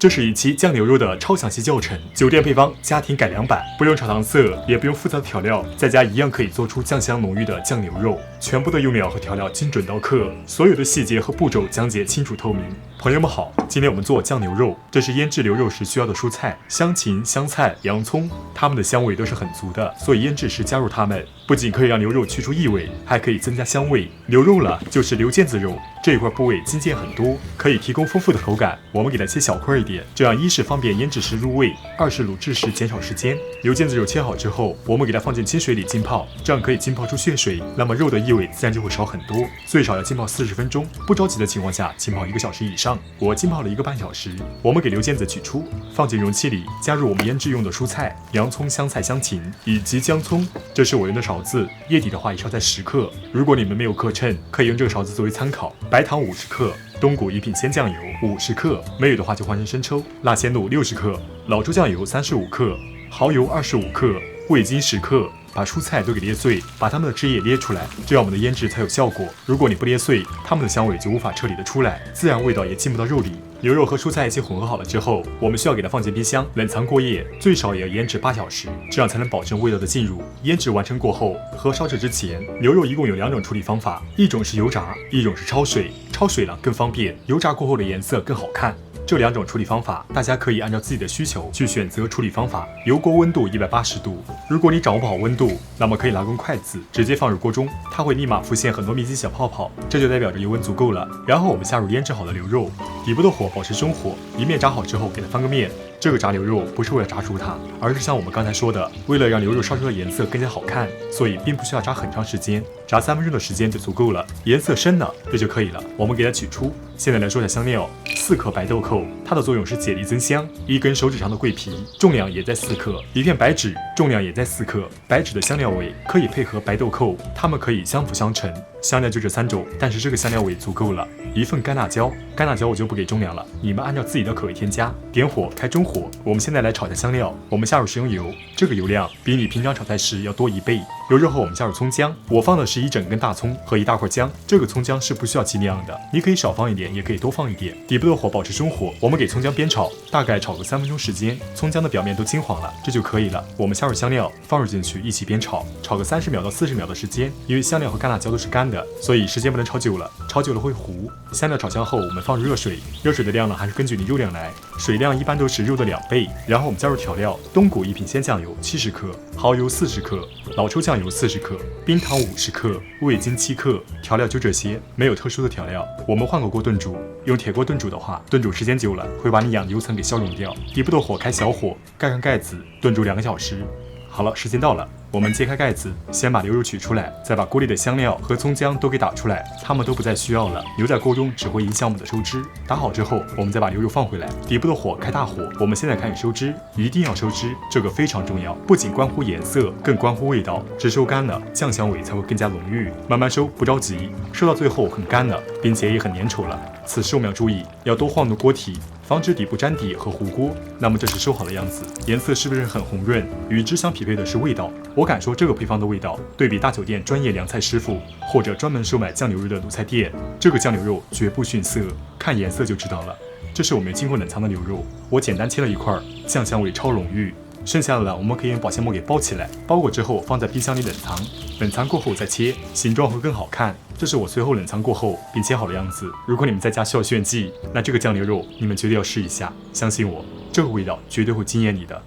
这是一期酱牛肉的超详细教程，酒店配方家庭改良版，不用炒糖色，也不用复杂的调料，在家一样可以做出酱香浓郁的酱牛肉。全部的用料和调料精准到克，所有的细节和步骤讲解清楚透明。朋友们好，今天我们做酱牛肉，这是腌制牛肉时需要的蔬菜，香芹、香菜、洋葱，它们的香味都是很足的，所以腌制时加入它们，不仅可以让牛肉去除异味，还可以增加香味。牛肉了就是牛腱子肉，这一块部位筋腱很多，可以提供丰富的口感。我们给它切小块一点，这样一是方便腌制时入味，二是卤制时减少时间。牛腱子肉切好之后，我们给它放进清水里浸泡，这样可以浸泡出血水，那么肉的异味自然就会少很多。最少要浸泡40分钟，不着急的情况下浸泡1个小时以上。我浸泡了1个半小时。我们给牛腱子取出，放进容器里，加入我们腌制用的蔬菜，洋葱、香菜、香芹以及姜葱。这是我用的勺子，液体的话也烧在10克。如果你们没有克秤，可以用这个勺子作为参考。白糖50克，冬菇一品鲜酱油50克，没有的话就换成生抽。辣鲜露60克，老抽酱油35克，蚝油25克，味精10克。把蔬菜都给捏碎，把它们的汁液捏出来，这样我们的腌制才有效果。如果你不捏碎，它们的香味就无法彻底的出来，自然味道也进不到肉里。牛肉和蔬菜一起混合好了之后，我们需要给它放进冰箱冷藏过夜，最少也要腌制8小时，这样才能保证味道的进入。腌制完成过后，和烧制之前，牛肉一共有2种处理方法，一种是油炸，一种是焯水。焯水了更方便，油炸过后的颜色更好看。这2种处理方法，大家可以按照自己的需求去选择处理方法。油锅温度180度，如果你掌握不好温度，那么可以拿根筷子直接放入锅中，它会立马浮现很多密集小泡泡，这就代表着油温足够了。然后我们下入腌制好的牛肉，底部的火保持中火，一面炸好之后给它翻个面。这个炸牛肉不是为了炸熟它，而是像我们刚才说的，为了让牛肉烧出的颜色更加好看，所以并不需要炸很长时间，炸3分钟的时间就足够了。颜色深了，这就可以了。我们给它取出。现在来说一下香料，4克白豆蔻，它的作用是解腻增香；1根手指长的桂皮，重量也在4克；一片白芷，重量也在4克。白芷的香料味可以配合白豆蔻，它们可以相辅相成。香料就这3种，但是这个香料味足够了。1份干辣椒，干辣椒我就不给重量了，你们按照自己的口味添加。点火开中火，我们现在来炒一下香料。我们下入食用油，这个油量比你平常炒菜时要多1倍。油热后我们加入葱姜，我放的是1整根大葱和1大块姜，这个葱姜是不需要计量的，你可以少放一点，也可以多放一点。底部的火保持中火，我们给葱姜煸炒，大概炒个3分钟时间，葱姜的表面都金黄了，这就可以了。我们下入香料，放入进去一起煸炒，炒个30秒到40秒的时间。因为香料和干辣椒都是干的，所以时间不能炒久了，炒久了会糊。香料炒香后，我们放入热水，热水的量呢还是根据你肉量来，水量一般都是肉的2倍。然后我们加入调料，冬菇一品鲜酱油70克，蚝油40克，老抽酱油40克，冰糖50克，味精7克。调料就这些，没有特殊的调料。我们换个锅炖煮，用铁锅炖煮的话，炖煮时间久了会把你养的油层给消融掉。底部的火开小火，盖上盖子，炖煮2个小时。好了，时间到了，我们揭开盖子，先把牛肉取出来，再把锅里的香料和葱姜都给打出来，它们都不再需要了，留在锅中只会影响我们的收汁。打好之后，我们再把牛肉放回来，底部的火开大火，我们现在开始收汁，一定要收汁，这个非常重要，不仅关乎颜色，更关乎味道。汁收干了，酱香味才会更加浓郁。慢慢收，不着急，收到最后很干了，并且也很粘稠了。此时我们要注意，要多晃动锅体，防止底部粘底和糊锅。那么这是收好的样子，颜色是不是很红润？与之相匹配的是味道，我敢说这个配方的味道，对比大酒店专业凉菜师傅或者专门售卖酱牛肉的卤菜店，这个酱牛肉绝不逊色，看颜色就知道了。这是我们经过冷藏的牛肉，我简单切了一块，酱香味超浓郁。剩下的我们可以用保鲜膜给包起来，包裹之后放在冰箱里冷藏，冷藏过后再切，形状会更好看。这是我随后冷藏过后并切好的样子。如果你们在家需要炫技，那这个酱牛肉你们绝对要试一下，相信我，这个味道绝对会惊艳你的。